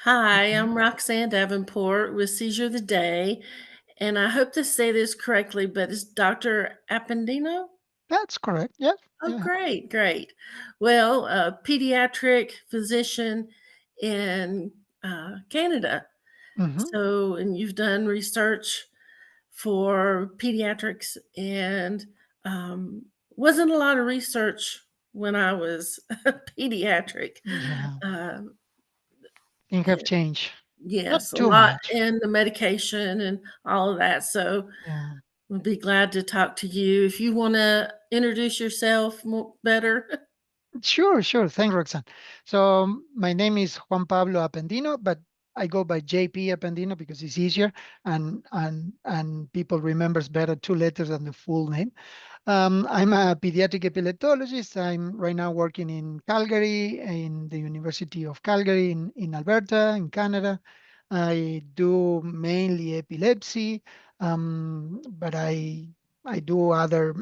Hi, Okay. I'm Roxanne Davenport with Seizure of the Day, and I hope to say this correctly, but it's Dr. Appendino? That's correct. Yeah. Oh, Yeah. great, great. Well, a pediatric physician in Canada. Hmm. So, and you've done research for pediatrics, and um, wasn't a lot of research when I was pediatric. Yeah. Uh, Things have changed. Not Yes, a too lot much. in the medication and all of that, so Yeah. we'll be glad to talk to you. If you wanna introduce yourself better. Sure, sure. Thanks, Roxanne. So my name is Juan Pablo Appendino, but I go by JP Appendino because it's easier and people remembers better two letters than the full name. I'm a pediatric epileptologist. I'm right now working in Calgary, in the University of Calgary in Alberta, in Canada. I do mainly epilepsy, but I do other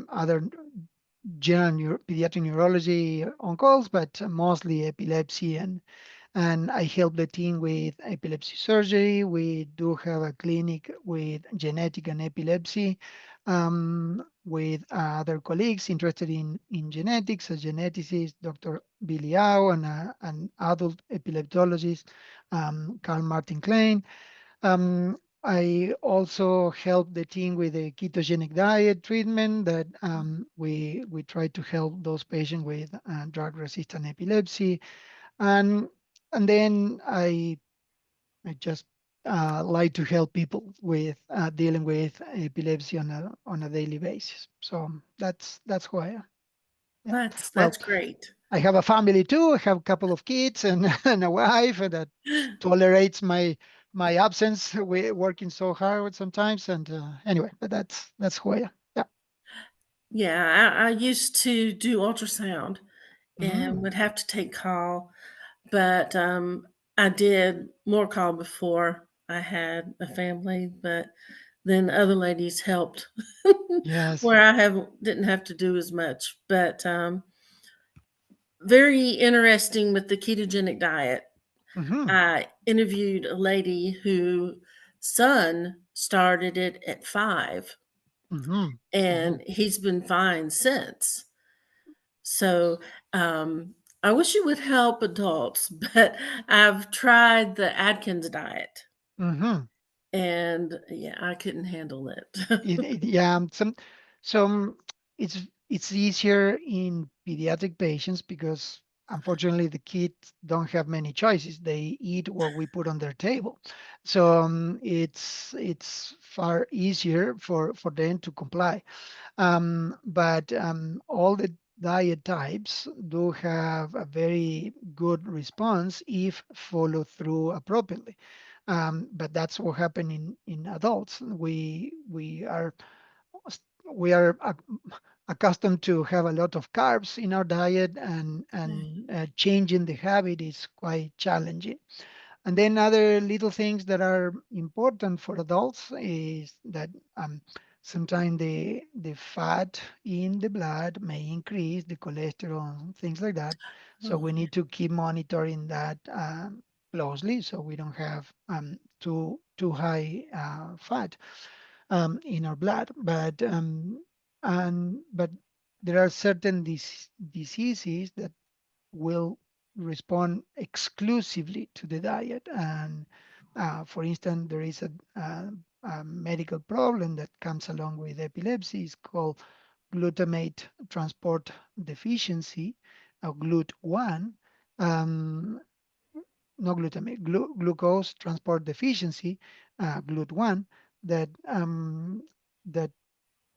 general pediatric neurology on calls, but mostly epilepsy and I help the team with epilepsy surgery. We do have a clinic with genetic and epilepsy with other colleagues interested in genetics, a geneticist, Dr. Billy Au, and an adult epileptologist, Carl Martin Klein. I also help the team with a ketogenic diet treatment that we try to help those patients with drug-resistant epilepsy, and and then I just like to help people with dealing with epilepsy on a daily basis. So that's who I am. Yeah. Well, That's great. I have a family too. I have a couple of kids and, and a wife that tolerates my absence. We're working so hard sometimes, and anyway, but that's who I am. Yeah. Yeah, I used to do ultrasound and Mm, would have to take call, but, I did more call before I had a family, but then other ladies helped yes. where I have didn't have to do as much, but, very interesting with the ketogenic diet. Hmm. I interviewed a lady who son started it at 5, Hmm. Hmm. and he's been fine since. So, um, I wish it would help adults, but I've tried the Atkins diet, Hmm. and yeah, I couldn't handle it. Yeah, some it's easier in pediatric patients because unfortunately the kids don't have many choices. They eat what we put on their table, so it's far easier for them to comply. But all the diet types do have a very good response if followed through appropriately. But that's what happened in adults. We are accustomed to have a lot of carbs in our diet, and changing the habit is quite challenging. And then other little things that are important for adults is that sometimes the fat in the blood may increase, the cholesterol, things like that. So Oh, we yeah. need to keep monitoring that closely so we don't have too high fat in our blood. But there are certain diseases that will respond exclusively to the diet. And for instance, there is a medical problem that comes along with epilepsy. It's called glutamate transport deficiency, or GLUT1. Um, no glutamate, glucose transport deficiency, GLUT1, that that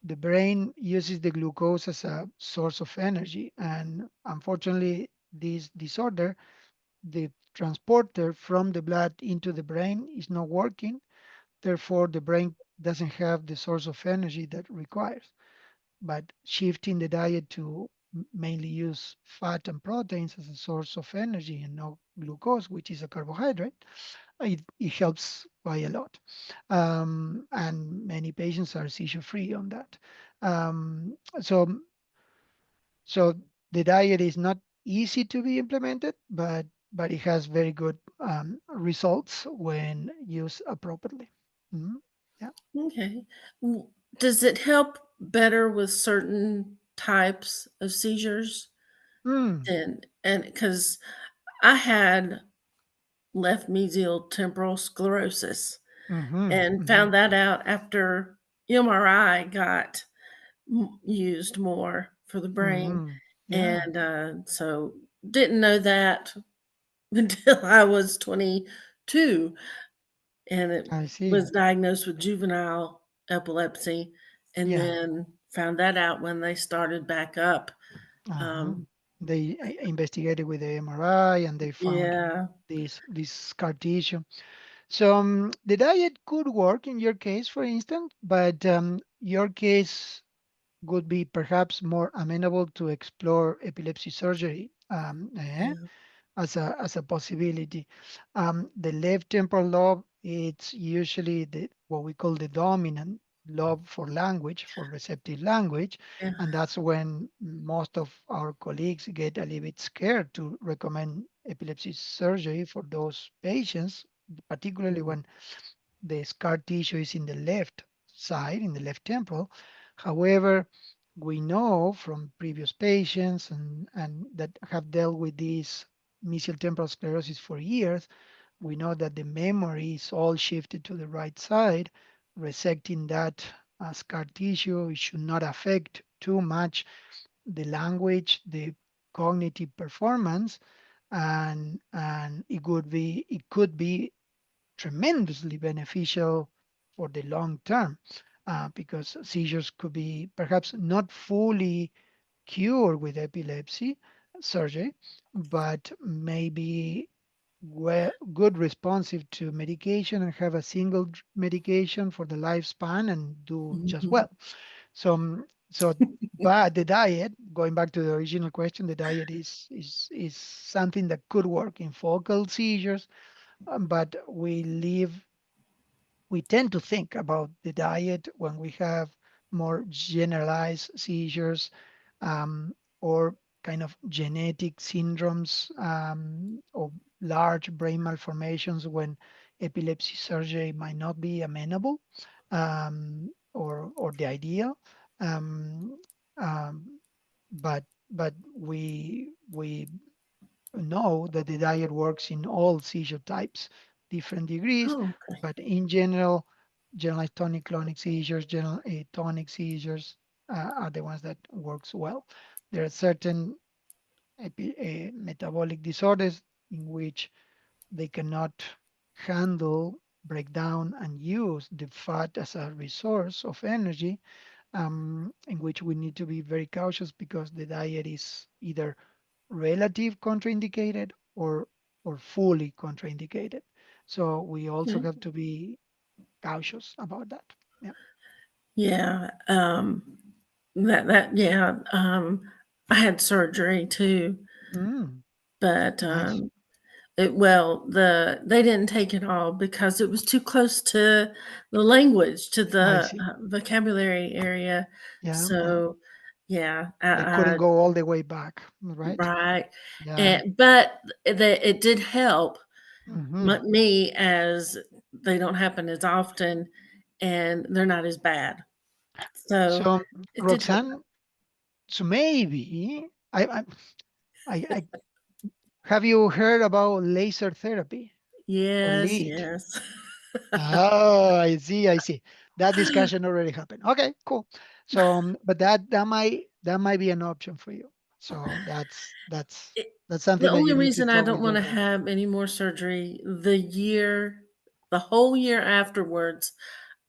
the brain uses the glucose as a source of energy, and unfortunately, this disorder, the transporter from the blood into the brain is not working. Therefore, the brain doesn't have the source of energy that it requires. But shifting the diet to mainly use fat and proteins as a source of energy and not glucose, which is a carbohydrate, it helps quite a lot. And many patients are seizure free on that. So the diet is not easy to be implemented, but but it has very good results when used appropriately. Mhm. Yeah. Okay. W- Does it help better with certain types of seizures Mm. than, and because I had left mesial temporal sclerosis Mhm. and Mhm. found that out after MRI got used more for the brain. Mhm. Yeah, And so didn't know that until I was 22 and it I see. was diagnosed with juvenile epilepsy and Yeah. then found that out when they started back up. Uh-huh. Um, They investigated with the MRI and they found yeah. this scar tissue. So the diet could work in your case, for instance, but your case would be perhaps more amenable to explore epilepsy surgery. Yeah. As a possibility. The left temporal lobe, it's usually the what we call the dominant lobe for language, for receptive language, Yeah. and that's when most of our colleagues get a little bit scared to recommend epilepsy surgery for those patients, particularly Mm. when the scar tissue is in the left side, in the left temporal. However, we know from previous patients and that have dealt with this mesial temporal sclerosis for years, we know that the memory is all shifted to the right side. Resecting that scar tissue, it should not affect too much the language, the cognitive performance, and it could be tremendously beneficial for the long term because seizures could be perhaps not fully cured with epilepsy surgery, but maybe good responsive to medication and have a single medication for the lifespan and do just Mhm. well. So, so, but the diet, going back to the original question, the diet is something that could work in focal seizures, but we tend to think about the diet when we have more generalized seizures um, or kind of genetic syndromes or large brain malformations when epilepsy surgery might not be amenable or the ideal. Um, um, but we know that the diet works in all seizure types, different degrees, Oh, okay. but in general, generalized tonic-clonic seizures, general atonic seizures are the ones that works well. There are certain metabolic disorders in which they cannot handle, break down, and use the fat as a resource of energy, in which we need to be very cautious because the diet is either relative contraindicated or fully contraindicated. So we also Okay. have to be cautious about that. Yeah. Yeah. Yeah. I had surgery too, Mm, but nice. they didn't take it all because it was too close to the language, to I the see. vocabulary area. Yeah, yeah. So, yeah, They couldn't I go all the way back, right? right, Yeah. and but it did help Hmm. me as they don't happen as often, and they're not as bad. So, So it did help. Roxanne, so maybe I have you heard about laser therapy or Yes, lead? yes. Oh, I see, I see. That discussion already happened. Okay, cool. So, but that might be an option for you. So It that's the something that only you need to reason I talk don't with your wanna doctor. have any more surgery, the whole year afterwards,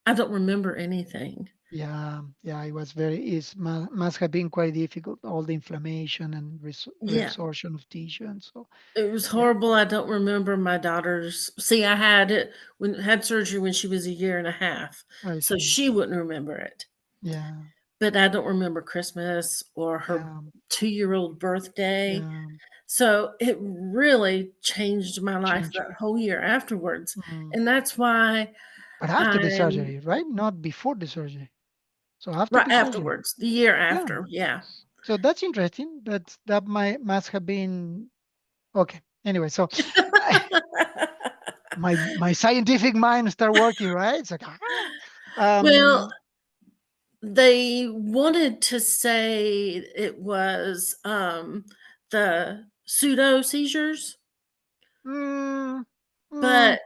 I don't remember anything. Yeah, yeah, it was must have been quite difficult, all the inflammation and Yeah, reabsorption of tissue, and so it was yeah, horrible. I don't remember my daughter's see, I had it when had surgery when she was a year and a half, I so see. she wouldn't remember it. Yeah, But I don't remember Christmas or her yeah, two-year-old birthday. yeah. So it really changed my life Change. that whole year afterwards, Mm. and that's why But after the I'm surgery, right? Not before the surgery. So after right the surgery. afterwards, the year Yeah. after, yeah. So that's interesting. That must have been okay. Anyway, so I, my scientific mind start working, right? It's like, Well, um, they wanted to say it was, the pseudo seizures, mm, mm, but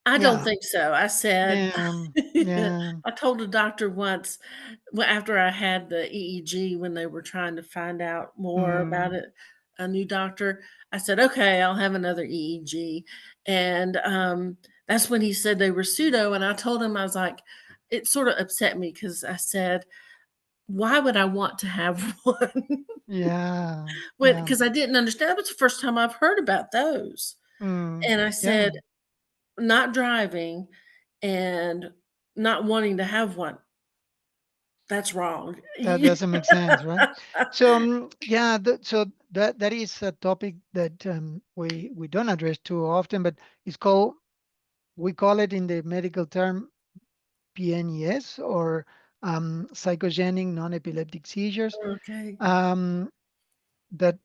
I don't yeah, think so. I said yeah, yeah, I told a doctor once, well, after I had the EEG when they were trying to find out more about mm, it, a new doctor, I said, "Okay, I'll have another EEG." And, that's when he said they were pseudo, and I told him, I was like it sorta upset me because I said, "Why would I want to have one?" yeah, When yeah, because I didn't understand. That was the first time I've heard about those. mm, And I yeah. said, "Not driving and not wanting to have one, that's wrong." That doesn't make sense, right? So yeah, so that is a topic that we don't address too often, but it's called, we call it in the medical term PNES, or psychogenic non-epileptic seizures. Okay. Um, that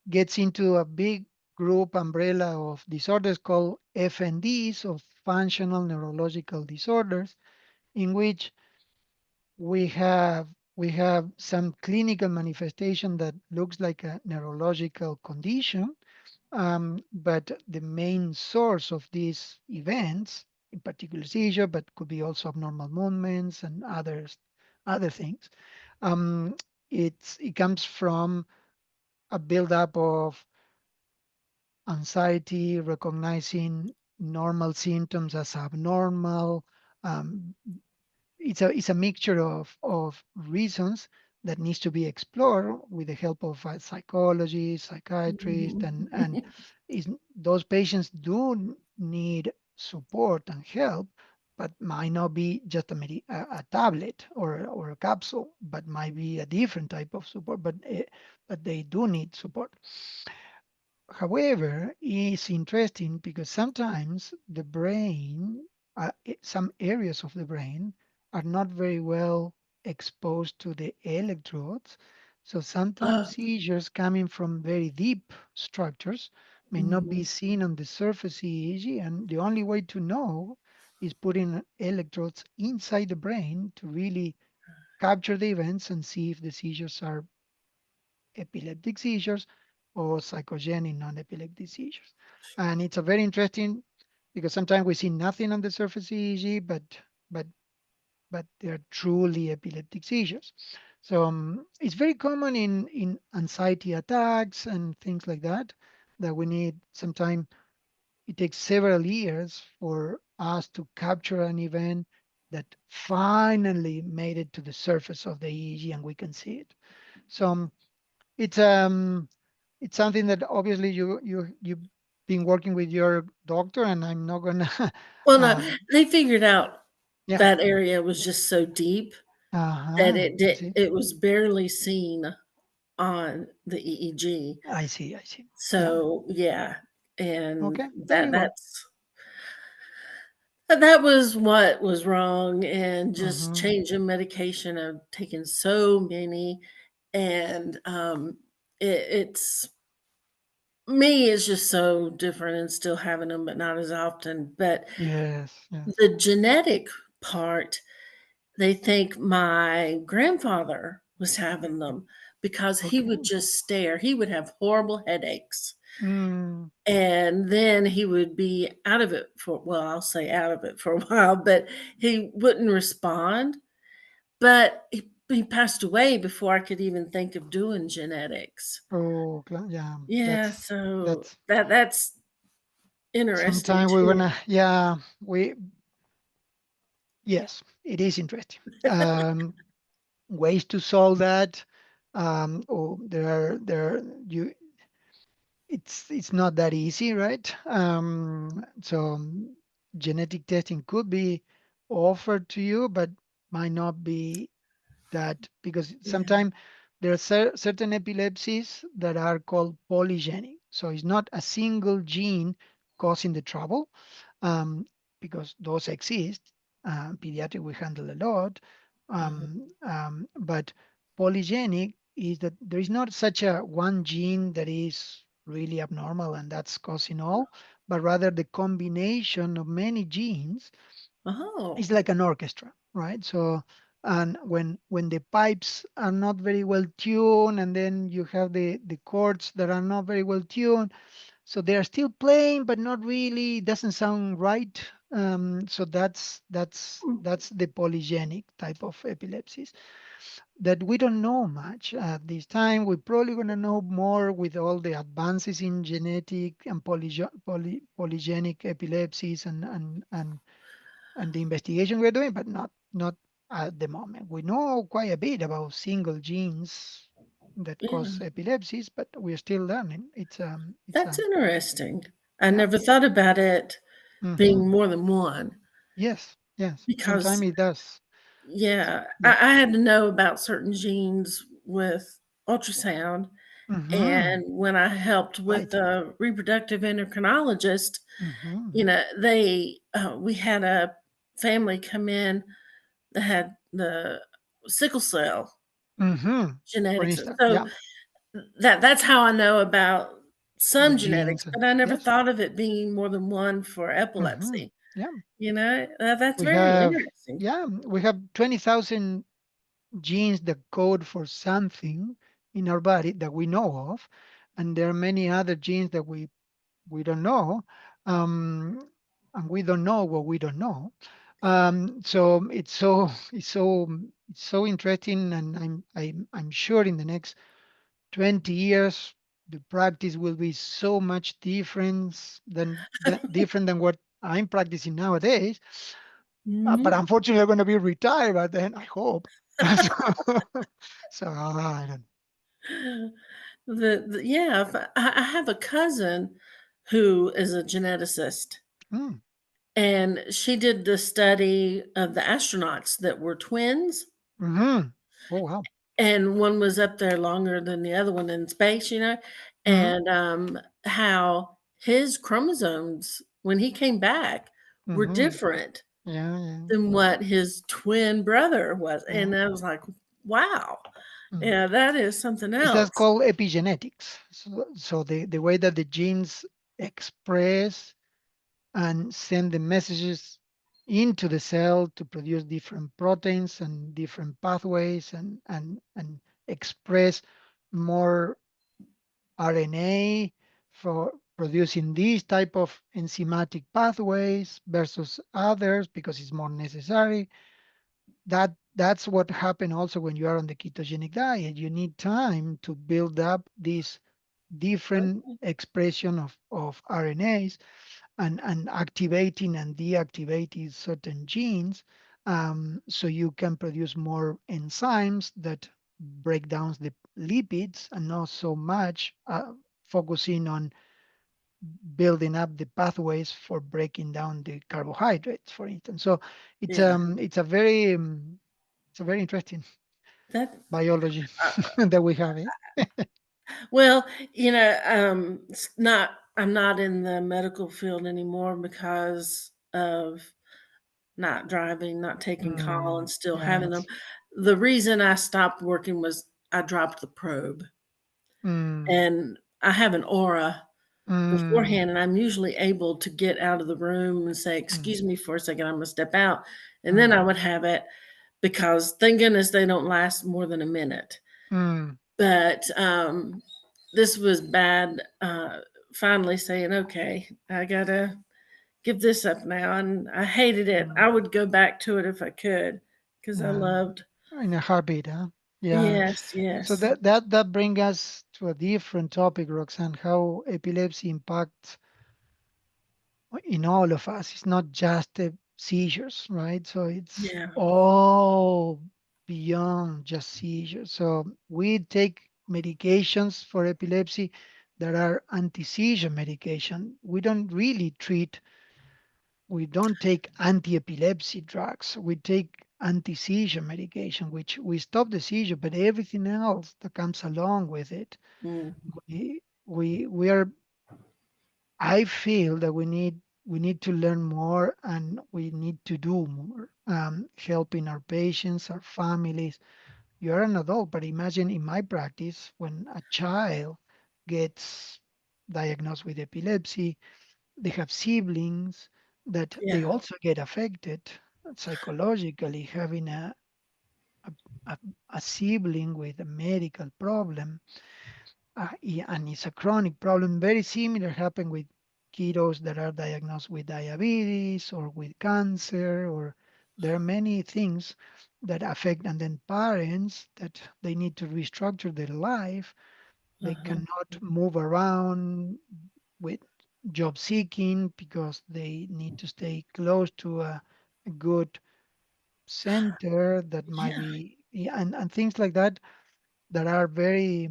gets into a big group umbrella of disorders called FNDs, of functional neurological disorders, in which we have we have some clinical manifestation that looks like a neurological condition, but the main source of these events, in particular seizure, but could be also abnormal movements and other things. Um, it comes from a buildup of anxiety, recognizing normal symptoms as abnormal. Um, it's a mixture of reasons that needs to be explored with the help of a psychologist, psychiatrist, Mhm. and is, those patients do need support and help, but might not be just a tablet or a capsule, but might be a different type of support. But they do need support. However, it's interesting because sometimes the brain, some areas of the brain are not very well exposed to the electrodes. So sometimes Uh, seizures coming from very deep structures may not be mhm, seen on the surface EEG. And the only way to know is putting electrodes inside the brain to really capture the events and see if the seizures are epileptic seizures or psychogenic non-epileptic seizures. And it's a very interesting because sometimes we see nothing on the surface EEG, but but they're truly epileptic seizures. So it's very common in anxiety attacks and things like that, that we need sometime. It takes several years for us to capture an event that finally made it to the surface of the EEG and we can see it. So it's it's something that obviously you've been working with your doctor, and I'm not gonna well, no, uh they figured out yeah, that area was just so deep that uh-huh, I see, it was barely seen on the EEG. I see, yeah, So, yeah, and okay, very well. that was what was wrong, and just Mm-hmm. changing medication. I've taken so many, and, it's me, it's just so different and still having them, but not as often. But Yes, yes, the genetic part, they think my grandfather was having them because he would okay, just stare. He would have horrible headaches, mm, and then he would be out of it for, well, I'll say out of it for a while, but he wouldn't respond. But he passed away before I could even think of doing genetics. oh yeah, Yeah, that's so that's that's interesting sometime we're too. gonna, yeah, we, yes, it is interesting. Ways to solve that, or you, it's not that easy, right? Genetic testing could be offered to you, but might not be that, because Yeah. sometimes there are certain epilepsies that are called polygenic. So it's not a single gene causing the trouble, um, because those exist. Pediatric we handle a lot, Mhm. but polygenic is that there is not such a one gene that is really abnormal and that's causing all, but rather the combination of many genes is Oh. like an orchestra, right? So, and when the pipes are not very well tuned, and then you have the chords that are not very well tuned, so they are still playing, but not really. It doesn't sound right. So that's the polygenic type of epilepsies that we don't know much at this time. We're probably going to know more with all the advances in genetic and polygenic epilepsies and the investigation we're doing, but not at the moment. We know quite a bit about single genes that Yeah. cause epilepsies, but we're still learning. It's That's interesting. I yeah. never thought about it Hmm. being more than one Yes, yes. Sometimes because, it does. yeah, Yeah. I had to know about certain genes with ultrasound. Hmm. And when I helped with Right. the reproductive endocrinologist, Hmm. we had a family come in that had the sickle cell Hmm. For genetics. instance, So yeah, that's how I know about the some genetics, genes and but I never yes. thought of it being more than one for Hmm. epilepsy. Yeah. That's We very have interesting. yeah, we have 20,000 genes that code for something in our body that we know of, and there are many other genes that we don't know, um, and we don't know what we don't know. So it's so interesting, and I'm sure in the next 20 years the practice will be so much different than what I'm practicing nowadays. But Mhm. unfortunately, I'm going to be retired by then. I hope. so, I don't. Yeah, I have a cousin who is a geneticist, Mm, and she did the study of the astronauts that were twins, mm-hmm. Oh wow. and one was up there longer than the other one in space, Mm-hmm. and, how his chromosomes, when he came back, were Mm-hmm. different Yeah, yeah, than what his twin brother was, yeah. and I was like, "Wow." Mm. Yeah, that is something Is that else. called epigenetics? So the way that the genes express and send the messages into the cell to produce different proteins and different pathways and express more RNA for producing these type of enzymatic pathways versus others because it's more necessary. That's what happened also when you are on the ketogenic diet. You need time to build up this different expression of RNAs and activating and deactivating certain genes, so you can produce more enzymes that break down the lipids and not so much focusing on building up the pathways for breaking down the carbohydrates, for instance. So it's Yeah, um it's a very it's a very interesting that biology uh, that we have. Eh? well, it's not I'm not in the medical field anymore because of not driving, not taking call, and still having them. Yes. The reason I stopped working was I dropped the probe, Mm, and I have an aura mm, beforehand, and I'm usually able to get out of the room and say, mm, "Excuse me for a second, I must step out," and then mm, I would have it because thank goodness they don't last more than a minute. mm, But, this was bad, finally saying, "Okay, I gotta give this up now," and I hated it. mm. I would go back to it if I could, because I Yeah. loved. In a heartbeat, huh? Yeah. Yes, So yes. that brings us to a different topic, Roxanne, how epilepsy impacts in all of us. It's not just the seizures, right? So it's Yeah. all beyond just seizures. So we take medications for epilepsy that are anti-seizure medication. We don't take anti-epilepsy drugs. We take anti-seizure medication, which we stop the seizure, but everything else that comes along with it, Mm, we are. I feel that we need to learn more and we need to do more, helping our patients, our families. You're an adult, but imagine in my practice when a child gets diagnosed with epilepsy. They have siblings that they Yeah. also get affected psychologically, having a, a, a sibling with a medical problem, and it's a chronic problem. Very similar happen with kiddos that are diagnosed with diabetes or with cancer, or there are many things that affect, and then parents that they need to restructure their life. They Uh-huh. cannot move around with job seeking because they need to stay close to a good center that might Yeah. be, yeah, and things like that that are very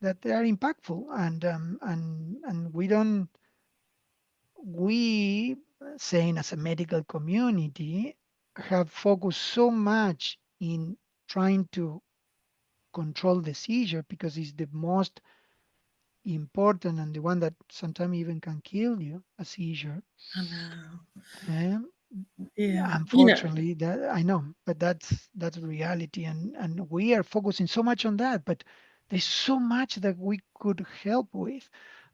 that they are impactful, and we saying as a medical community have focused so much in trying to control the seizure because it's the most important and the one that sometimes even can kill you, a seizure. I know. Um, Yeah. unfortunately, that I know, but that's reality, and we are focusing so much on that, but there's so much that we could help with,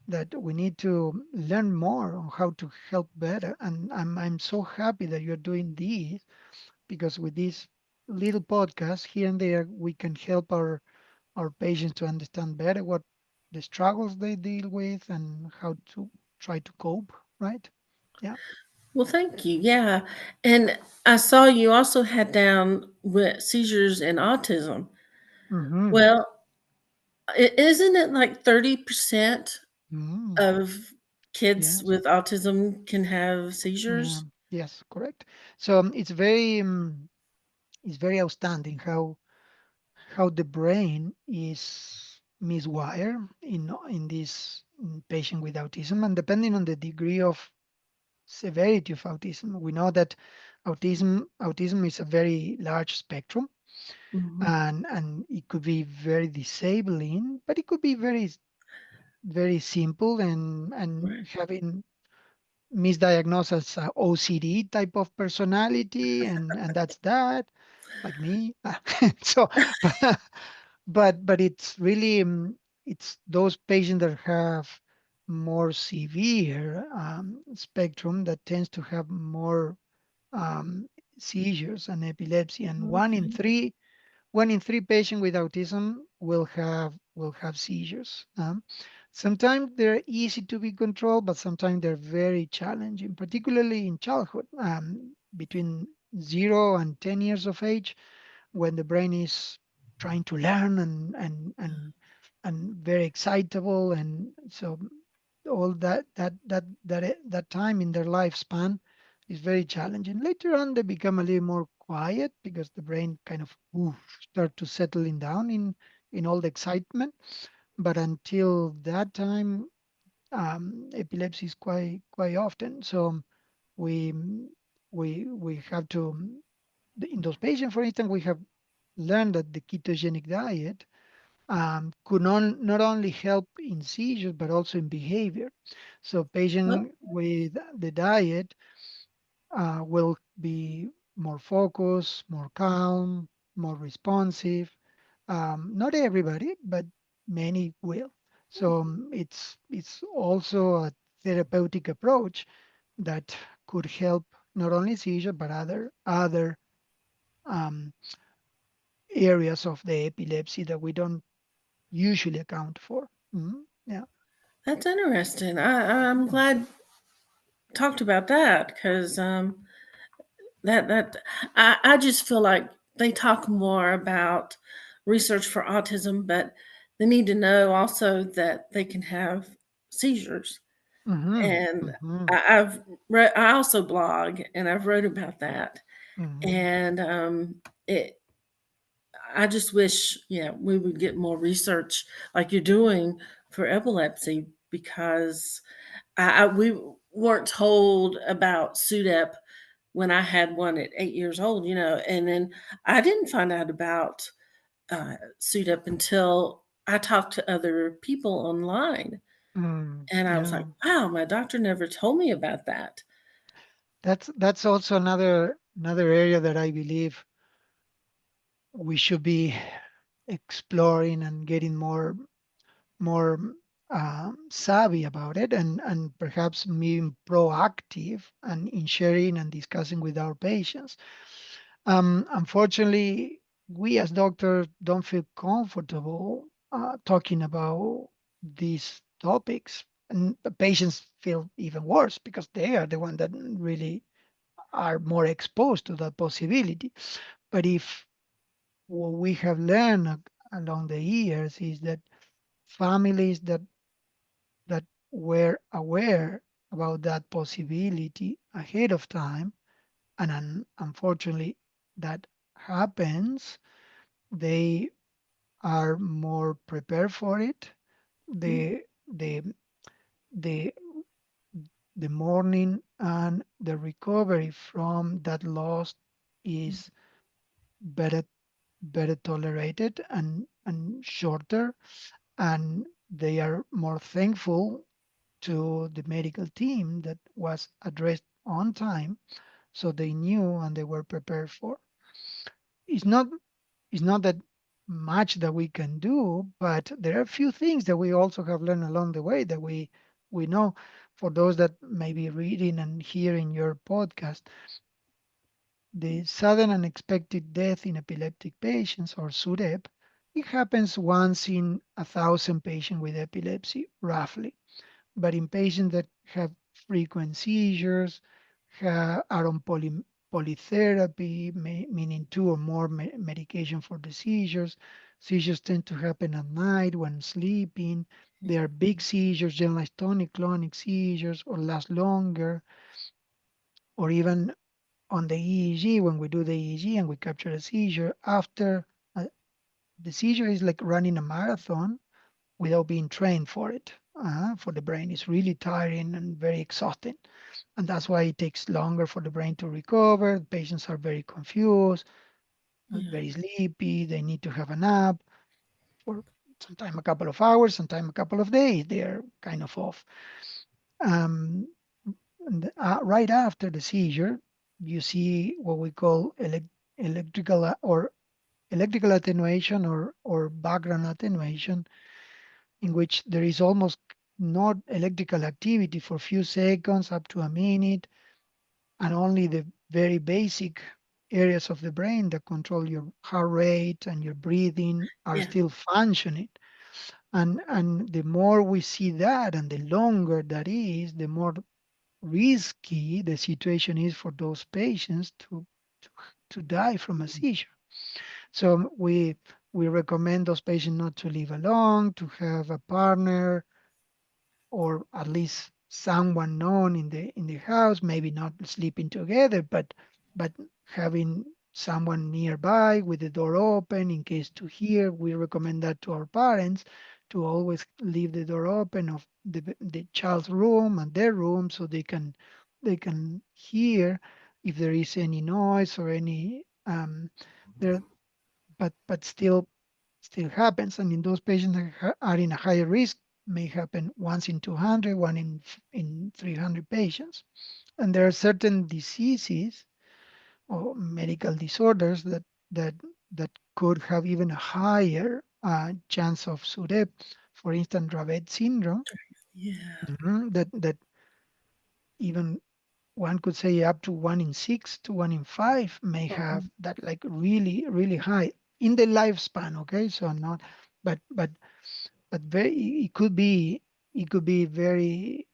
that we need to learn more on how to help better. And I'm so happy that you're doing this, because with this little podcast here and there, we can help our patients to understand better what the struggles they deal with and how to try to cope, right? Yeah. Well, thank you. Yeah. And I saw you also had down with seizures and autism. Mm-hmm. Well, isn't it like 30% Mm-hmm. of kids Yes. with autism can have seizures? Yes, correct. So it's very outstanding how the brain is miswired in this patient with autism, and depending on the degree of severity of autism, we know that autism is a very large spectrum, Mhm. and it could be very disabling, but it could be very simple, and Right. having misdiagnosed as a OCD type of personality, and that's that, like me. So, but but it's really it's those patients that have more severe spectrum that tends to have more um, seizures and epilepsy, and Okay. 1 in 3 patients with autism will have seizures. Sometimes they're easy to be controlled, but sometimes they're very challenging, particularly in childhood, between 0 and 10 years of age, when the brain is trying to learn and very excitable, and so all that time in their lifespan is very challenging. Later on, they become a little more quiet because the brain kind of start to settling down in all the excitement. But until that time, epilepsy is quite often. So we we have to in those patients, for instance, we have learned that the ketogenic diet could not only help in seizures but also in behavior. So Oh, patient with the diet will be more focused, more calm, more responsive. Not everybody, but many will. So it's also a therapeutic approach that could help not only seizure but other um, areas of the epilepsy that we don't usually account for. Yeah. that's interesting. I'm glad talked about that because that I just feel like they talk more about research for autism, but they need to know also that they can have seizures. Mm-hmm. And Mm-hmm. I also blog and I've wrote about that. Mm-hmm. And it I just wish, yeah, we would get more research like you're doing for epilepsy because we weren't told about SUDEP when I had one at 8 years old, and then I didn't find out about SUDEP until I talked to other people online. And I was Yeah. like, wow, my doctor never told me about that. That's also another area that I believe we should be exploring and getting more savvy about it, and perhaps being proactive and in sharing and discussing with our patients. Unfortunately, we as doctors don't feel comfortable talking about these topics, and the patients feel even worse because they are the one that really are more exposed to that possibility. But if what we have learned along the years is that families that were aware about that possibility ahead of time, and unfortunately that happens, they are more prepared for it. Mhm. The the the mourning and the recovery from that loss is better better tolerated and shorter, and they are more thankful to the medical team that was addressed on time, so they knew and they were prepared for. It's not it's not that much that we can do, but there are a few things that we also have learned along the way that we know. For those that may be reading and hearing your podcast, the sudden unexpected death in epileptic patients, or SUDEP, it happens once in 1,000 patients with epilepsy, roughly. But in patients that have frequent seizures, are on polytherapy, meaning two or more medication for the seizures. Seizures tend to happen at night when sleeping. They are big seizures, generalized tonic-clonic seizures, or last longer, or even on the EEG, when we do the EEG and we capture a seizure, after the seizure is like running a marathon without being trained for it. For the brain, it's really tiring and very exhausting. And that's why it takes longer for the brain to recover. Patients are very confused, Yeah. very sleepy. They need to have a nap for sometime a couple of hours, sometime a couple of days. They're kind of off. Um, right after the seizure, you see what we call electrical or electrical attenuation, or background attenuation, in which there is almost not electrical activity for a few seconds up to a minute, and only the very basic areas of the brain that control your heart rate and your breathing are Yeah. still functioning. And the more we see that and the longer that is, the more risky the situation is for those patients to, to die from a seizure. So we recommend those patients not to live alone, to have a partner, or at least someone known in the house, maybe not sleeping together, but having someone nearby with the door open in case to hear. We recommend that to our parents, to always leave the door open of the child's room and their room, so they can hear if there is any noise or any there, but still happens. And in those patients that are in a higher risk, may happen once in 200, one in 300 patients. And there are certain diseases or medical disorders that that could have even a higher chance of SUDEP. For instance, Dravet syndrome, Yeah. that even one could say up to 1 in 6 to 1 in 5 may Uh-huh. have that, like really high in the lifespan. Okay, so not, but very, it could be very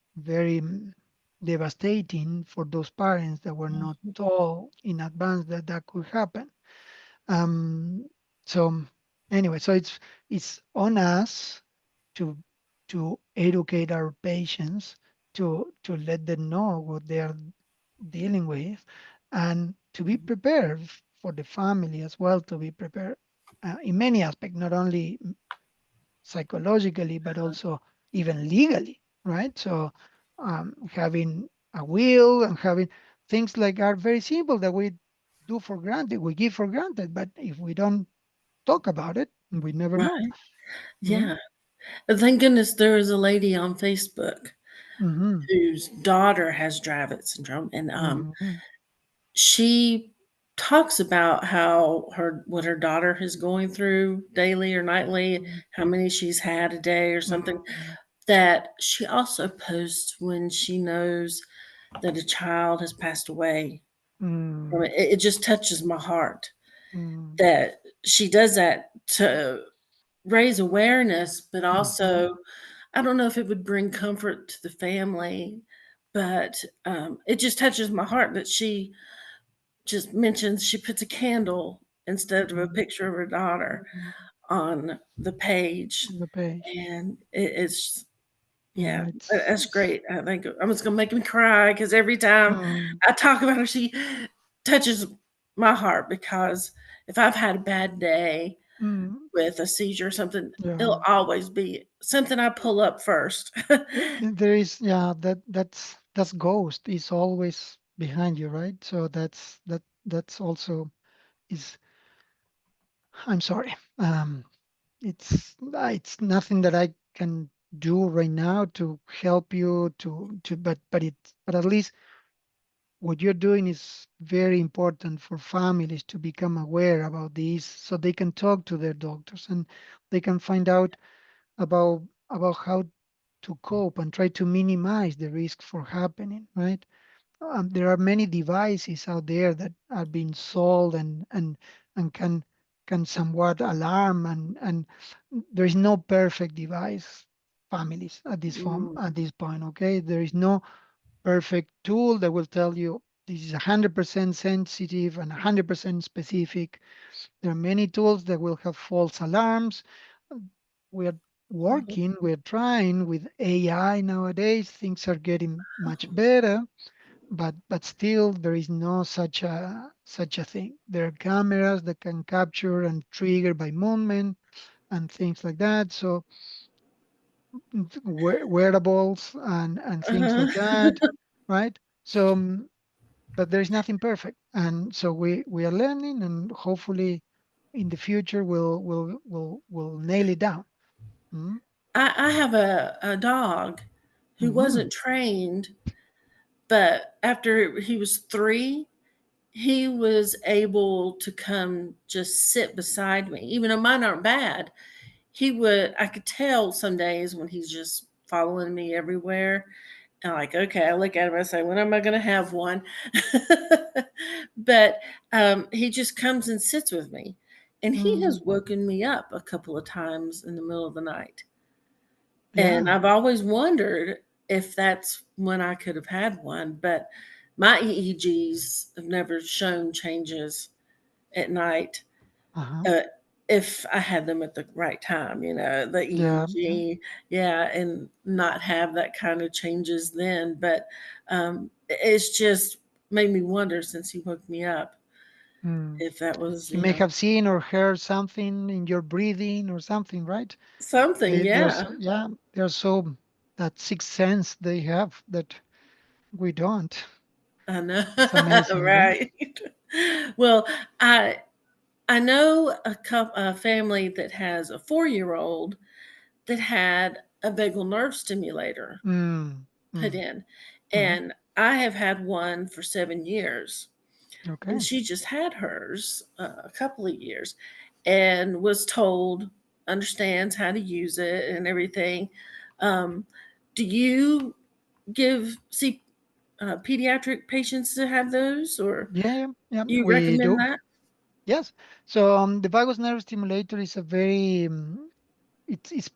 devastating for those parents that were not Mhm. told in advance that that could happen. um so anyway, so it's on us to educate our patients, to let them know what they are dealing with, and to be prepared for the family as well, to be prepared in many aspects, not only psychologically, but also even legally, right? So having a will and having things like are very simple that we do for granted, we give for granted, but if we don't talk about it, we never know. Right. Mm-hmm. Yeah. And thank goodness there is a lady on Facebook Mm-hmm. whose daughter has Dravet syndrome, and Mm-hmm. she talks about how her what her daughter is going through daily or nightly, how many she's had a day or something. that she also posts when she knows that a child has passed away from Mm, it. It just touches my heart mm, that she does that to raise awareness, but mhm, also I don't know if it would bring comfort to the family, but it just touches my heart that she just mentions she puts a candle instead of a mhm, picture of her daughter mhm. on the page, On the page. and it's yeah, Yeah, that's it's great. I think I'm just gonna make me cry because every time mm, I talk about her, she touches my heart because if I've had a bad day mm, with a seizure or something, yeah. it'll always be something I pull up first. There is, yeah, that's ghost is always behind you, right? So that's also is I'm sorry. It's nothing that I can do right now to help you to but at least what you're doing is very important for families to become aware about this so they can talk to their doctors and they can find out about about how to cope and try to minimize the risk for happening, right? There are many devices out there that are being sold and can somewhat alarm and there is no perfect device families at this form Mm, at this point. Okay, there is no perfect tool that will tell you this is 100% sensitive and 100% specific. There are many tools that will have false alarms. We are mhm, working, we're trying with AI nowadays. Things are getting much better, but still there is no such a thing. There are cameras that can capture and trigger by movement and things like that. So wearables and things like uh-huh. that, right? So but there is nothing perfect, and so we are learning, and hopefully in the future we'll nail it down. Mm-hmm. I have a dog who Mm-hmm. wasn't trained, but after he was 3, he was able to come just sit beside me, even though mine aren't bad. I could tell some days when he's just following me everywhere. And like, okay, I look at him, I say, when am I going to have one? But he just comes and sits with me. And he Mm, has woken me up a couple of times in the middle of the night. And yeah. I've always wondered if that's when I could have had one, but my EEGs have never shown changes at night. Uh-huh. Uh, if I had them at the right time, the Yeah. Yeah. EEG, yeah, and not have that kind of changes then. But it's just made me wonder since he woke me up Mm. if that was, He may have seen or heard something in your breathing or something, right? something. They're Yeah, so, yeah, they're so that sixth sense they have that we don't. I know, It's amazing, right? right? Well, I I know a family that has a 4-year-old that had a vagal nerve stimulator Mm, put mm, in, mm. and I have had one for 7 years, and Okay. she just had hers, a couple of years and was told understands how to use it and everything. Um, do you see, pediatric patients to have those, or Yeah, yeah, yeah, you we recommend do. that? Yes. So the vagus nerve stimulator is a very it's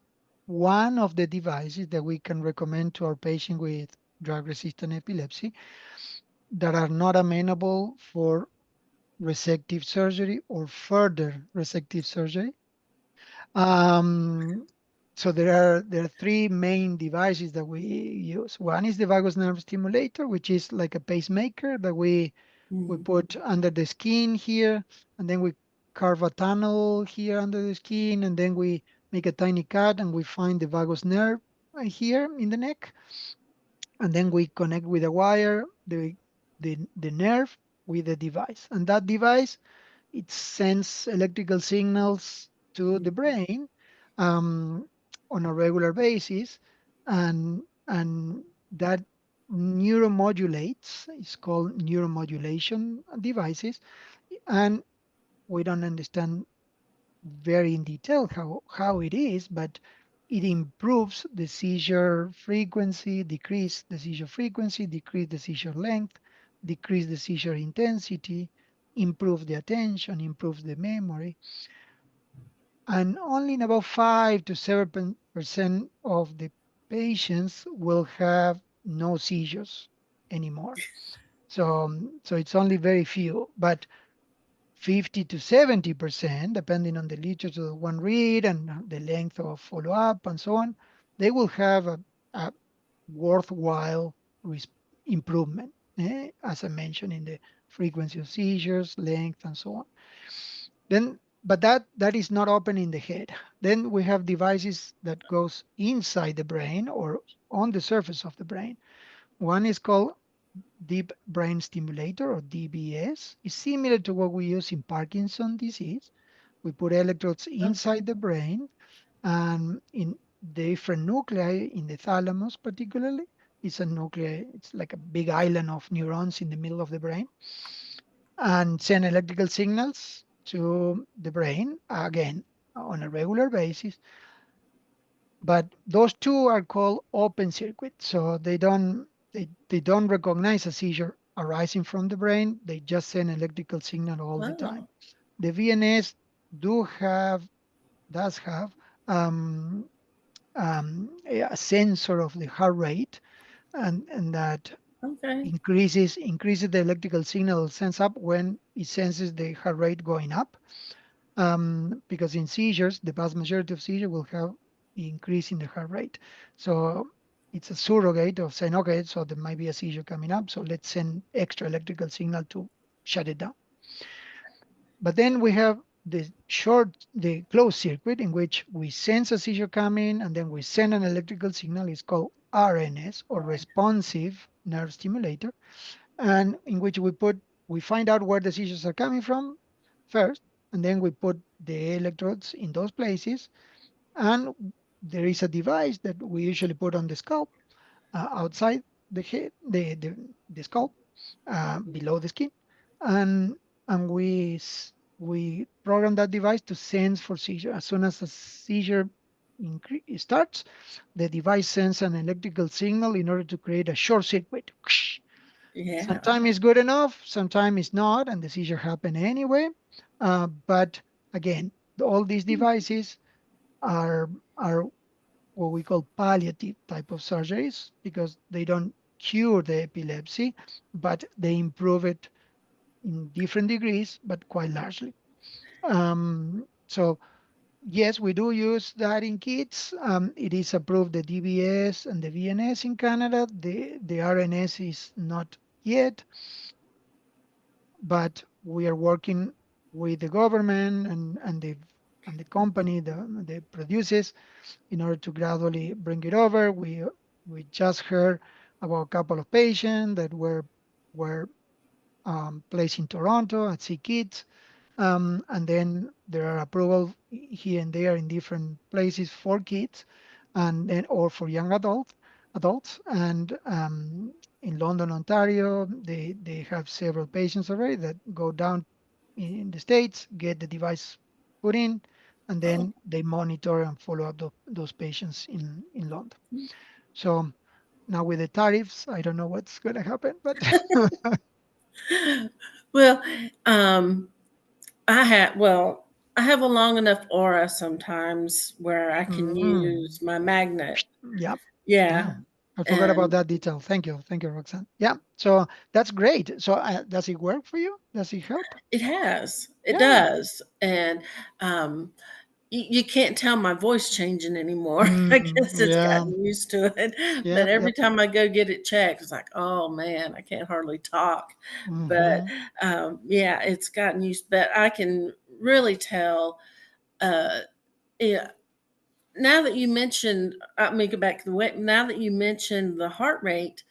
one of the devices that we can recommend to our patient with drug-resistant epilepsy that are not amenable for resective surgery or further resective surgery. Um, so there are three main devices that we use. One is the vagus nerve stimulator, which is like a pacemaker that we Mhm, put under the skin here, and then we carve a tunnel here under the skin, and then we make a tiny cut, and we find the vagus nerve right here in the neck, and then we connect with a wire the nerve with the device, and that device it sends electrical signals to the mhm, brain um, on a regular basis, and that neuromodulates. It's called neuromodulation devices, and we don't understand very in detail how it is, but it improves the seizure frequency, decrease the seizure frequency, decrease the seizure length, decrease the seizure intensity, improve the attention, improve the memory. And only in about 5 to 7% of the patients will have no seizures anymore. So it's only very few, but 50 to 70%, depending on the literature that one read and the length of follow-up and so on, they will have a worthwhile improvement, as I mentioned, in the frequency of seizures, length, and so on. Then, but that is not open in the head. Then we have devices that goes inside the brain or on the surface of the brain. One is called deep brain stimulator or DBS. Is similar to what we use in Parkinson disease. We put electrodes Okay. inside the brain and in different nuclei in the thalamus particularly. It's a nuclei, it's like a big island of neurons in the middle of the brain and send electrical signals to the brain again on a regular basis. But those two are called open circuit, so they don't recognize a seizure arising from the brain. They just send electrical signal all the time. Oh, The VNS do have does have um, a sensor of the heart rate, and that okay. increases the electrical signal sends up when it senses the heart rate going up. Because in seizures, the vast majority of seizure will have increase in the heart rate. So it's a surrogate of saying, okay, so there might be a seizure coming up, so let's send extra electrical signal to shut it down. But then we have the closed circuit in which we sense a seizure coming and then we send an electrical signal. It's called RNS or Right. responsive nerve stimulator, and in which we find out where the seizures are coming from first, and then we put the electrodes in those places, and there is a device that we usually put on the scalp outside the head, the scalp, below the skin, and we program that device to sense for seizure. As soon as a seizure starts, the device sends an electrical signal in order to create a short circuit. Yeah. Sometimes it's good enough, sometimes it's not, and the seizure happen anyway. But again, all these devices are are what we call palliative type of surgeries because they don't cure the epilepsy, but they improve it in different degrees, but quite largely. So yes, we do use that in kids. It is approved the DBS and the VNS in Canada. The RNS is not yet, but we are working with the government and the company that produces in order to gradually bring it over. We just heard about a couple of patients that were placed in Toronto at Sea Kids, and then there are approval here and there in different places for kids, and then or for young adults, and in London, Ontario, they have several patients already that go down in the States, get the device put in, and Oh. then they monitor and follow up those patients in London. So now with the tariffs, I don't know what's going to happen, but Well, um, I have a long enough aura sometimes where I can mm, use my magnet. yeah, yeah. Yeah. I forgot about And that detail. Thank you, Roxanne. Yeah, so that's great. So does it work for you? Does it help? it has. It Yeah. does. And um you can't tell my voice changing anymore. I guess it's Yeah, gotten used to it. But yep, every yep. time I go get it checked, it's like, oh man, I can't hardly talk. But Mm-hmm, yeah, it's gotten used. But I can really tell. Uh, yeah, now that you mentioned, let me go back to the way. Now that you mentioned the heart rate,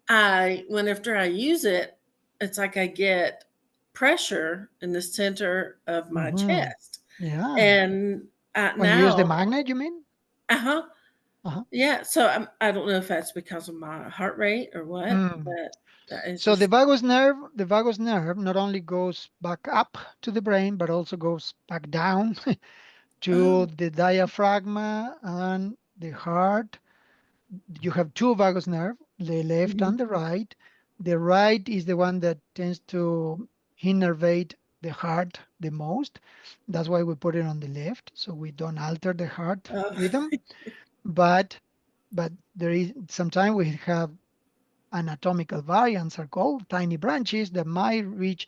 after I use it, it's like I get pressure in the center of my mm-hmm. chest, Yeah. and When you use the now, magnet, you mean? uh-huh, Uh-huh. yeah. So I don't know if that's because of my heart rate or what, Mm. but it's So just the vagus nerve not only goes back up to the brain, but also goes back down to Oh, the diaphragm and the heart. You have two vagus nerve, the left mhm. and the right. The right is the one that tends to innervate the heart the most. That's why we put it on the left, so we don't alter the heart Oh, rhythm. But but there is sometimes we have anatomical variants are called tiny branches that might reach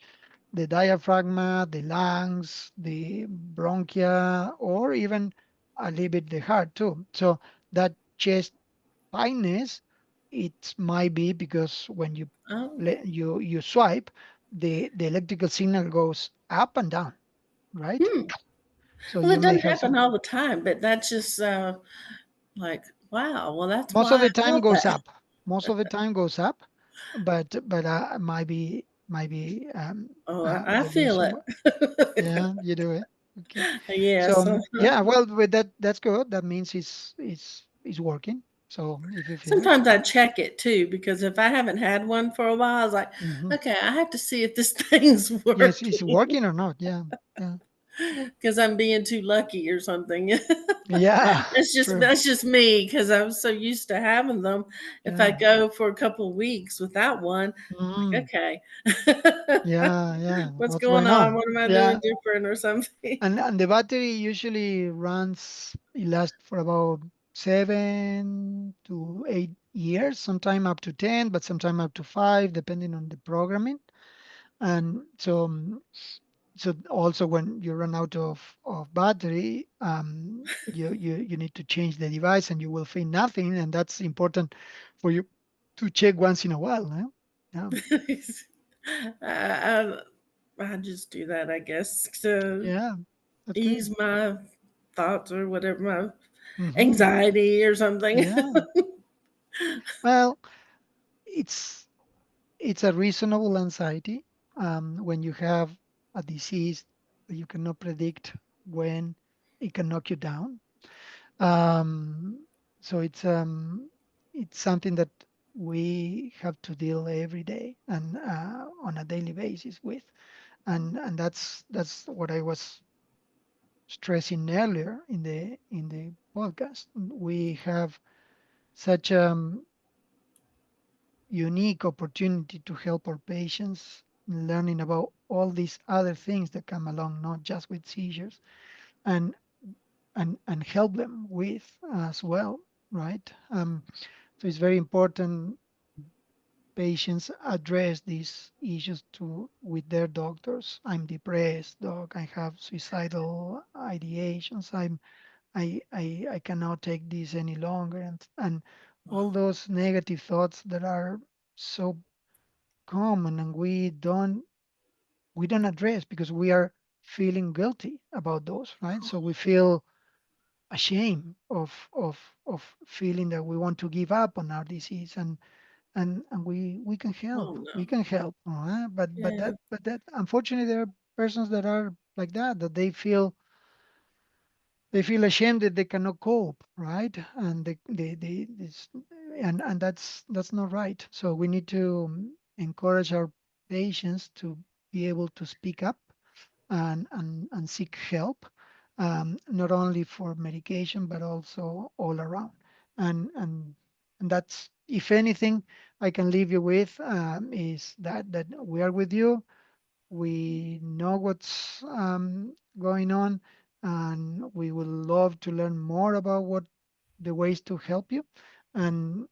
the diaphragm, the lungs, the bronchia, or even a little bit the heart too. So that chest tightness, it might be because when you oh. you swipe, the electrical signal goes up and down, right? Hmm. So Well, you it may doesn't have happen some. all the time, but that's just like, wow. Well, that's Most of why I the time thought goes that. up. Most of the time goes up, but might be Oh, I the feel reason it. why. Yeah, you do it. Okay. So Yes. yeah, well, with that, that's good. That means it's working. So if you feel it. Sometimes I check it too because if I haven't had one for a while, I was like, Hmm. okay, I have to see if this thing's Yes, it's working working or not. Yeah, yeah, because I'm being too lucky or something. yeah. That's just True. that's just me because I'm so used to having them. If I Yeah. go for a couple of weeks without one, I'm like, Mm. okay, Yeah, yeah. what's What's going going on? on? What am I doing Yeah. different or something? And the battery usually runs, it lasts for about 7 to 8 years, sometime up to 10, but sometime up to 5, depending on the programming. And so also when you run out of battery, you need to change the device and you will feel nothing. And that's important for you to check once in a while. Huh? Yeah. I, I just do that, I guess, to Yeah. That's good. ease my thoughts or whatever, my Hmm. anxiety or something. Yeah. Well, it's it's a reasonable anxiety when you have a disease that you cannot predict when it can knock you down. Um, so it's something that we have to deal every day and on a daily basis with, and that's what I was stressing earlier in the podcast. We have such unique opportunity to help our patients in learning about all these other things that come along, not just with seizures, and and help them with as well, right? So it's very important patients address these issues to with their doctors. I'm depressed, doc. I have suicidal ideations. I cannot take this any longer, and all those negative thoughts that are so common and we don't address because we are feeling guilty about those, right? So we feel ashamed of feeling that we want to give up on our disease, and we can Oh help, we no. can help, but Yeah. that unfortunately there are persons that are like that they feel ashamed that they cannot cope, right? And they this, and that's not right. So we need to encourage our patients to be able to speak up and seek help, not only for medication but also all around. And and and that's, if anything, I can leave you with is that we are with you. We know what's going on, and we would love to learn more about what the ways to help you. And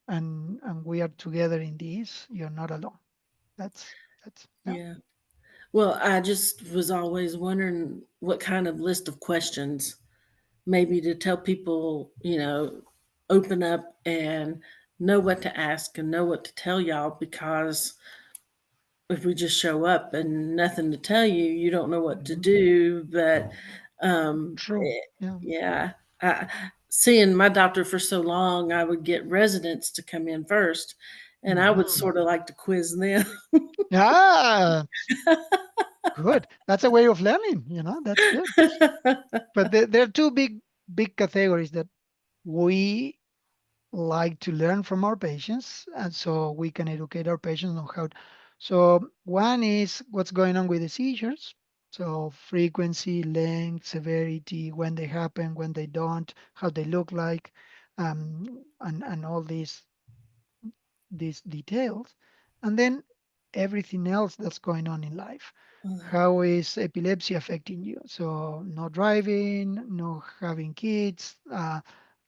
we are together in this. You're not alone. That's yeah. Yeah. Well, I just was always wondering what kind of list of questions, maybe to tell people, open up and know what to ask and know what to tell y'all because if we just show up and nothing to tell you, you don't know what to Mhm. do. But True. Yeah. yeah, seeing my doctor for so long, I would get residents to come in first, and I would Hmm. sort of like to quiz them. Yeah. Good. That's a way of learning. That's good. But there are two big categories that we like to learn from our patients, and so we can educate our patients on how. So one is what's going on with the seizures, So frequency, length, severity, when they happen, when they don't, how they look like, and all these details, and then everything else that's going on in life. How is epilepsy affecting you? So no driving, no having kids,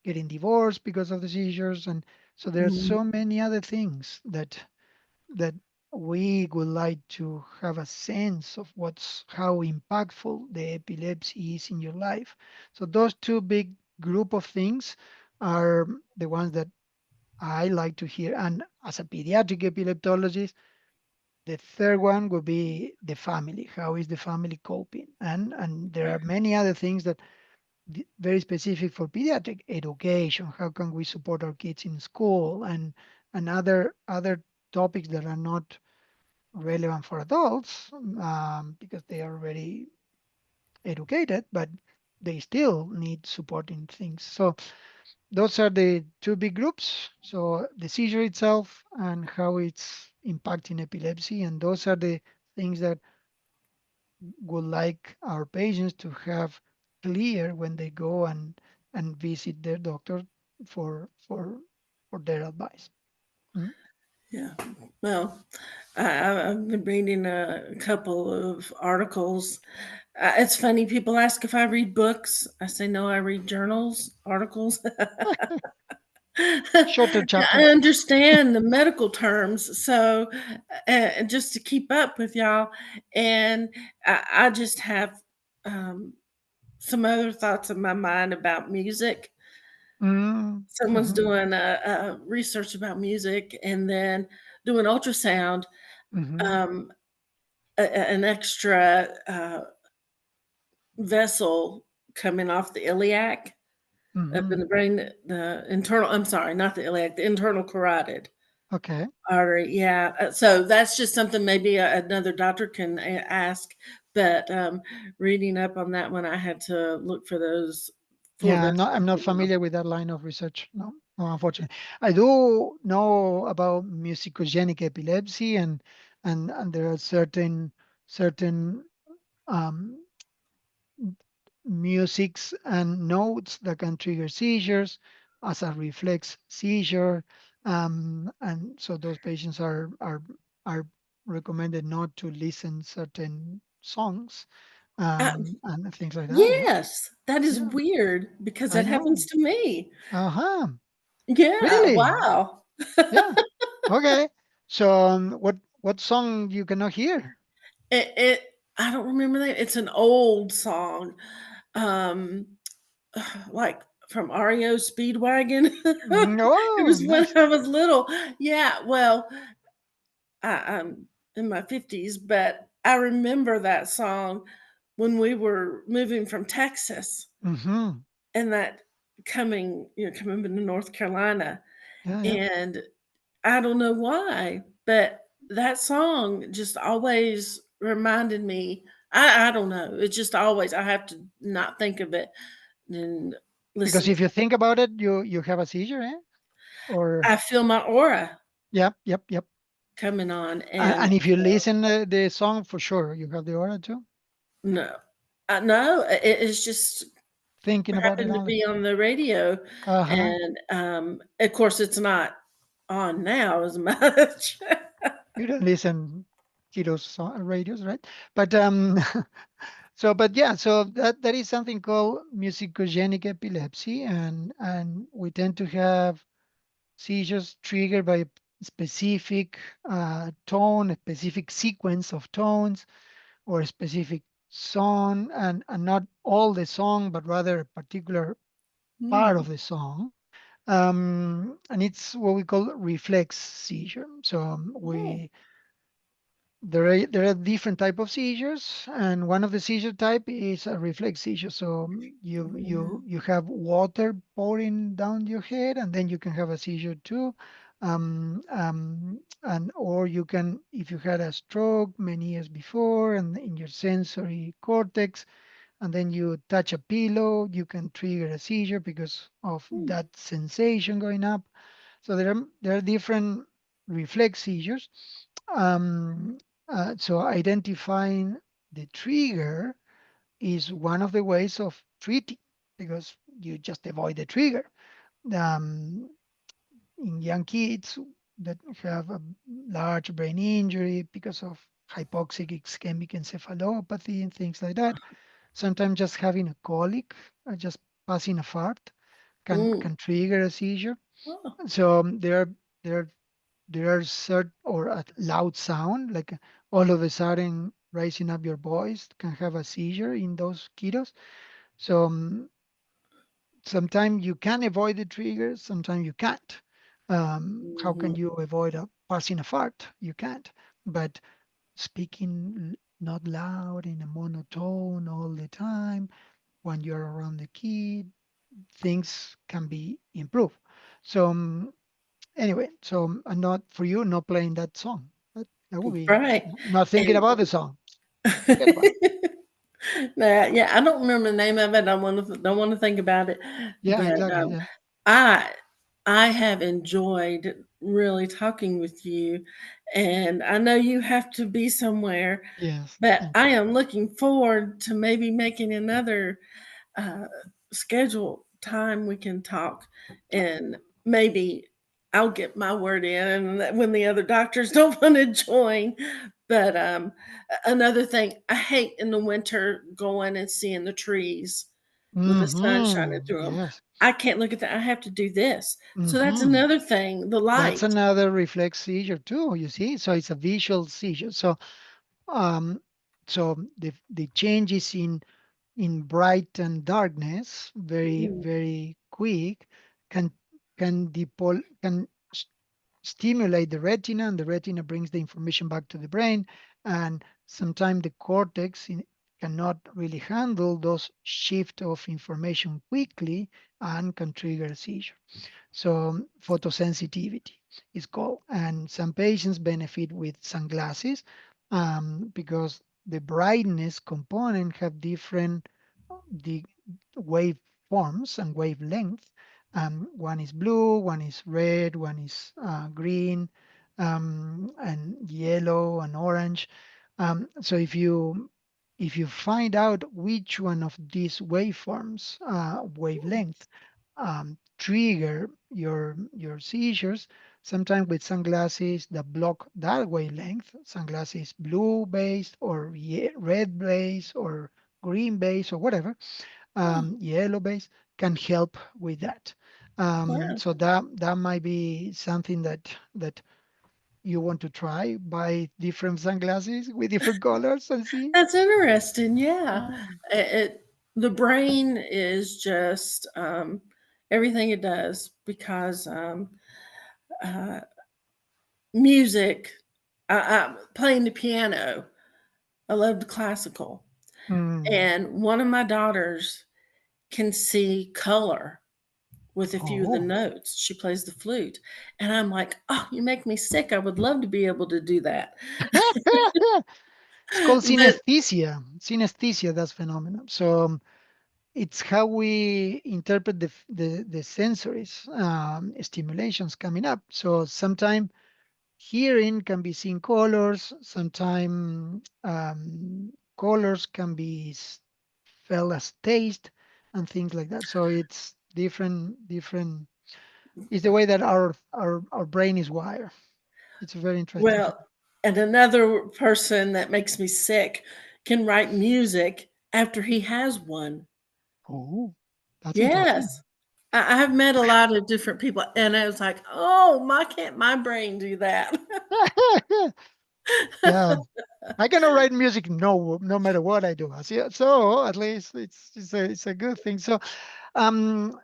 getting divorced because of the seizures, and so there's Mhm. so many other things that we would like to have a sense of what's how impactful the epilepsy is in your life. So those two big group of things are the ones that I like to hear. And as a pediatric epileptologist, the third one would be the family. How is the family coping? And there are many other things that very specific for pediatric education. How can we support our kids in school and other topics that are not relevant for adults because they are already educated, but they still need supporting things. So those are the two big groups. So the seizure itself and how it's impacting epilepsy, and those are the things that would like our patients to have clear when they go and visit their doctor for their advice. Mm. Yeah. Well, I've been reading a couple of articles. It's funny, people ask if I read books. I say, no, I read journals, articles. Shorter I chapters. understand the medical terms, so just to keep up with y'all, and I just have um, some other thoughts in my mind about music. Mm, Someone's mhm, doing a research about music, and then doing ultrasound, mhm, um, an extra vessel coming off the iliac up in mhm. the brain, the internal. I'm sorry, not the iliac, the internal carotid Okay. artery. Yeah. So that's just something maybe another doctor can ask. But reading up on that one, I had to look for those four Yeah, vessels I'm not coming off. familiar with that line of research. No, no, unfortunately. I do know about musicogenic epilepsy and there are certain um, musics and notes that can trigger seizures as a reflex seizure. And so those patients are recommended not to listen certain songs Uh, and things like that. Yeah. yes, that is Yeah. weird because I that happens know. to me. Uh-huh. Yeah. Really? Wow. Yeah. Okay. So what song you cannot hear? It I don't remember that. It's an old song, um, like from REO Speedwagon. It Oh, was when nice. I was little. Yeah, well, I'm in my 50s, but I remember that song when we were moving from Texas Mm-hmm. and that coming into North Carolina, Yeah, yeah. and I don't know why, but that song just always reminded me. I don't know. It's just always I have to not think of it and Because listen. if you think about it, you have a seizure, eh? Or I feel my aura yep, yep, yep. coming on, And and if you listen the song, for sure you have the aura too. no, no, it's just Thinking about it happened to only. be on the radio, Uh-huh. and of course, it's not on now as much. You don't listen to those radios, right? But so but yeah, so that is something called musicogenic epilepsy, and we tend to have seizures triggered by a specific tone, a specific sequence of tones, or a specific song, and not all the song, but rather a particular part Hmm. of the song. And it's what we call reflex seizure. So Oh. there are different type of seizures, and one of the seizure type is a reflex seizure. So you have water pouring down your head, and then you can have a seizure too. And or you can, if you had a stroke many years before, and in your sensory cortex, and then you touch a pillow, you can trigger a seizure because of Hmm. that sensation going up. So there are different reflex seizures. Um, so identifying. the trigger is one of the ways of treating because you just avoid the trigger. Um, in young kids that have a large brain injury because of hypoxic ischemic encephalopathy and things like that, sometimes just having a colic or just passing a fart Mm. can trigger a seizure. Oh, So there there are certain or a loud sound like all of a sudden raising up your voice can have a seizure in those kiddos. So sometimes you can avoid the triggers, sometimes you can't. How can mhm. you avoid a passing a fart? You can't. But speaking not loud in a monotone all the time when you're around the kid, things can be improved. So anyway, so I'm not for you not playing that song. That would be Right. not thinking And about the song. Forget about it. now, yeah, I don't remember the name of it. I don't want to think about it. Yeah, But exactly. Yeah. I I have enjoyed really talking with you, and I know you have to be somewhere, Yes. but Thank I am looking forward to maybe making another uh, schedule time we can talk, and maybe I'll get my word in, and when the other doctors don't want to join. But another thing, I hate in the winter going and seeing the trees with the sun shining you. through them. Yes. I can't look at that. I have to do this. So that's Hmm. another thing. The That's light. another reflex seizure too, you see. So it's a visual seizure. Um, so the changes in bright and darkness, very Mm, very quick, can can stimulate the retina, and the retina brings the information back to the brain. And sometimes the cortex cannot really handle those shift of information quickly and can trigger a seizure. So photosensitivity is called, and some patients benefit with sunglasses because the brightness component have different the wave forms and wavelength. One is blue, one is red, one is green, and yellow and orange. So if you find out which one of these waveforms, wavelength, trigger your seizures, sometimes with sunglasses that block that wavelength, sunglasses blue based or red based or green based or whatever, oh, yellow base can help with that. wow. So that might be something that you want to try. Buy different sunglasses with different colors and see. That's interesting. Yeah. Mm. The brain is just everything it does because uh, music, playing the piano. I loved classical. Mm. And one of my daughters can see color with a few of the Oh, notes. She plays the flute. And I'm like, oh, you make me sick. I would love to be able to do that. it's called But synesthesia. Synesthesia, that's phenomenon. So it's how we interpret the sensories stimulations coming up. So sometimes hearing can be seen colors, sometimes colors can be felt as taste and things like that. So it's different. It's the way that our brain is wired. It's a very interesting thing. well, and another person that makes me sick can write music after he has one. Oh, that's interesting. Yes. I have met a lot of different people, and I was like, "Oh, my can't my brain do that?" Yeah, I cannot write music no matter what I do. So at least it's a good thing. So um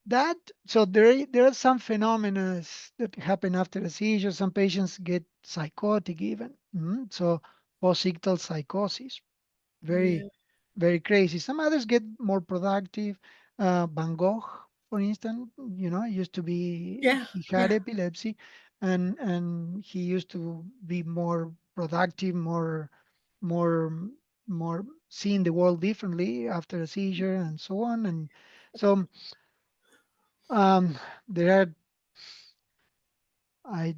that so there are some phenomena that happen after a seizure. Some patients get psychotic even. So posictal psychosis, very Yeah. very crazy. Some others get more productive. Van Gogh, for instance, used to be Yeah, he had yeah. epilepsy, and he used to be more productive, more more seeing the world differently after a seizure and so on. And so um, there are I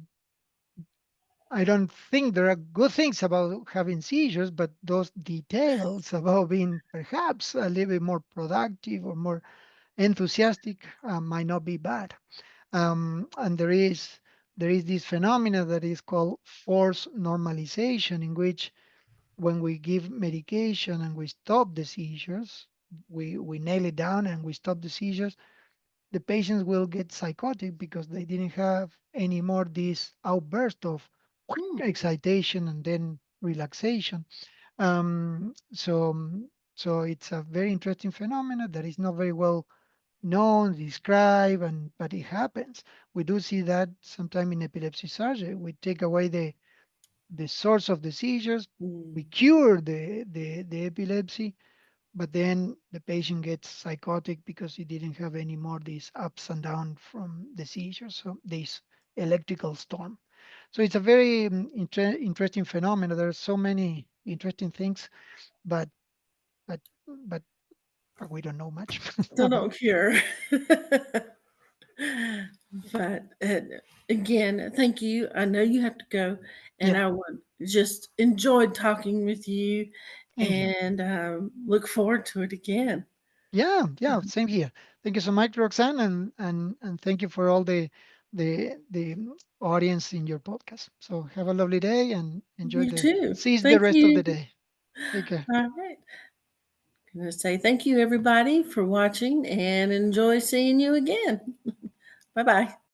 I don't think there are good things about having seizures, but those details about being perhaps a little bit more productive or more enthusiastic might not be bad. And there is this phenomena that is called force normalization, in which when we give medication and we stop the seizures, we nail it down and we stop the seizures, the patients will get psychotic because they didn't have any more this outburst of Hmm. excitation and then relaxation. So it's a very interesting phenomenon that is not very well known, described, and but it happens. We do see that sometime in epilepsy surgery. We take away the source of the seizures, we Mm. cure the epilepsy, but then the patient gets psychotic because he didn't have any more these ups and downs from the seizures, so this electrical storm. So it's a very interesting phenomenon. There are so many interesting things, but but but we don't know much Still about. don't cure. But again, thank you. I know you have to go, and Yeah, I would just enjoyed talking with you, same here. and look forward to it again. Yeah, yeah, same here. Thank you so much, Roxanne, and thank you for all the audience in your podcast. So have a lovely day and enjoy You the too. seize the Thank rest of you. the day. Take care. All right. I'm going to say thank you, everybody, for watching, and enjoy seeing you again. Bye bye.